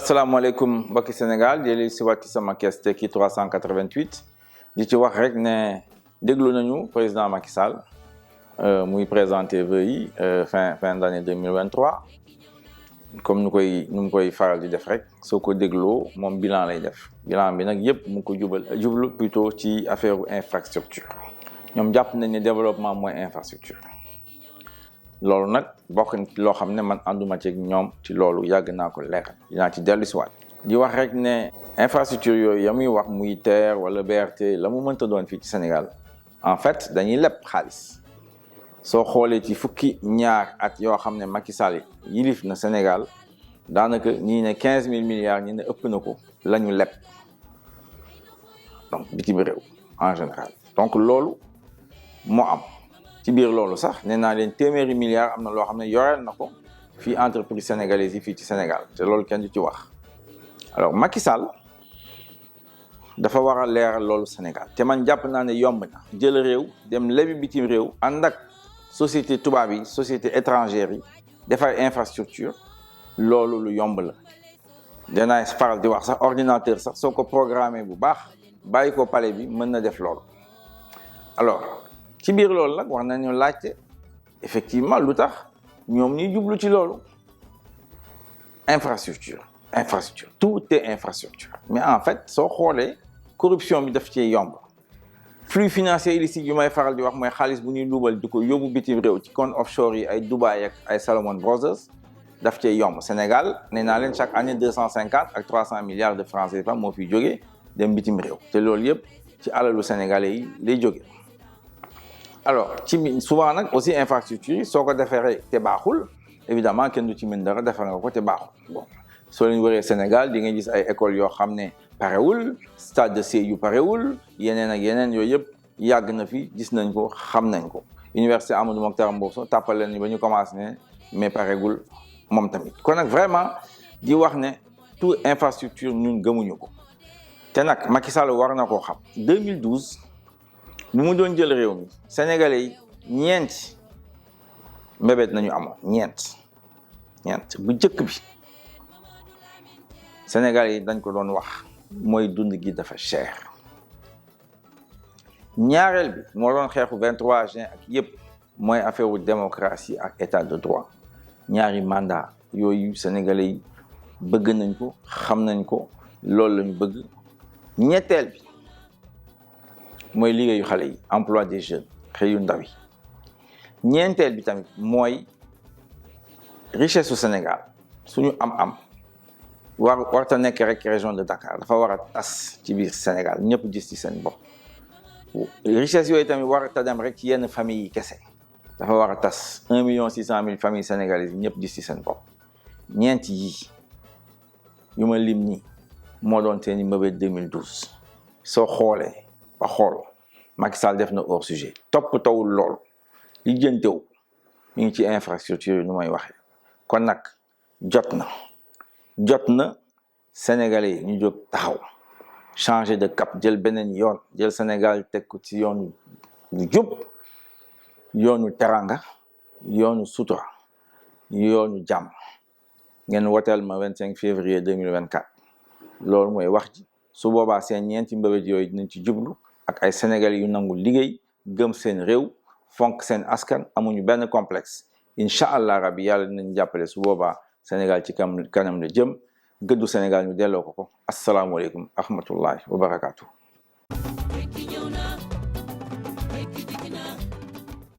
asalaamaaleykum mbokki Sénégal di si waat ci sama Questekki 388 di ci wax rek ne déglu nañu président Macky Sall muy présenté vœux yi fin d'année 2023 comme nu mu koy faral di def rek soo ko dégloo moom bilan lay def bilan bi nag yëpp mu ngi ko jublu plutôt ci affaire infrastructure ñoom jàpp nañ ne développement mooy infrastructure loolu nag bokk loo xam ne man ànduma ci ñoom ci loolu yàgg naa ko leer dinaa ci dellu si waat di wax rek ne infrastructure yooyu ya muy wax muy TER wala BRT la mu mënta doon fii ci Sénégal en fait dañuy leb xaalis soo xoolee ci fukki ñaar at yoo xam ne Macky Sall yilif na Sénégal daanaka ñii ne 15 000 milliards ñi ne ëpp na ko la ñu leb donc bitim réew en général donc loolu moo am ci biir loolu sax nee naa leen téeméeri milliards am na loo xam ne yoreel na ko fii entreprise sénégalaise yi fii ci Sénégal te loolu kenn du ci wax alors Macky Sall dafa war a leeral loolu Sénégal te man jàpp naa ne yomb na jël réew dem lebi bitim réew ànd ak société tubaab yi société étrangère yi defar infrastructure loolu lu yomb la danaa faral di wax sax ordinateur sax soo ko programmé bu baax bàyyi ko palais bi mën na def loolu alors ci biir loolu nag wax nañu laajte effectivement lu tax ñoom ñuy jublu ci loolu infrastructure tout est infrastructure mais en fait soo xoolee corruption bi daf cee yomb flux financier illicite yu may faral di wax mooy xaalis bu ñuy luubal di ko yóbbu bitim réew ci compte offshore yi ay Dubaï ak ay Salomon Brothers daf cee yomb Sénégal nee naa leen chaque année 250 ak 300 milliards de francs CFA moo fi jógee dem bitim réew te loolu yëpp ci alalu sénégalais yi lay jóge alors ci souvent nag aussi infrastructure yi soo ko defaree te baaxul évidemment kenn du ci mën dara defar nga ko te baaxul bon soo leen wëree Sénégal di nga gis ay écoles yoo xam ne parewul stade de C yu parewul yeneen ak yeneen yooyu yëpp yàgg na fi gis nañ ko xam nañ ko université Amadou Mokhtar Mbow tàppal leen ni ba ñu commencé ne mais paregul moom tamit kon nag vraiment di wax ne tout infrastructure ñun gëmuñu ko te nag Macky Sall war na koo xam 2012 bu mu doon jël réew mi sénégalais yi ñeenti mbébét nañu amoon ñeent bu njëkk bi sénégalais yi dañ ko doon wax mooy dund gi dafa cher ñaareel bi moo doon xeexu 23 juin ak yëpp mooy affaire wu démocratie ak état de droit ñaari mandat yooyu sénégalais yi bëgg nañ ko xam nañ ko loolu lañu bëgg ñetteel bi mooy liggéeyu xale yi emploi des jeunes xëyu ndaw yi ñeenteel bi tamit mooy richesse su Sénégal suñu am warta nekk rek région de Dakar dafa war a tas ci biir Sénégal ñëpp gis ci seen bopp richesse yooyu tamit warta dem rek ci yenn famille yi kese dafa war a tas 1,6 million familles sénégalaises yi ñëpp gis ci seen bopp ñeent yi yu ma lim nii moo doon seeni mbëbët 2012 soo xoolee ba xool Macky Sall def na hors sujet topp tawul lool li jëntew ñu ngi ci infrastructure yi nu may waxee kon nag jot na sénégalais yi ñu jóg taxaw changer de cap jël beneen yoon jël Sénégal teg ko ci yoonu bu jub yoonu teranga yoonu sutura yoonu jàmm ngeen woteel ma 25 février 2024 loolu mooy wax ji su boobaa seen ñeenti mbébét yooyu dinañ ci jublu ak ay sénégalais yu nangu liggéey gëm seen réew fonk seen askan amuñu benn complexe incha allah rabbi yàlla dinañ jàppale su boobaa Sénégal ci kanam la jëm gëddu Sénégal ñu delloo ko asalaamualeykum wa rahmatullahi wa barakaatu.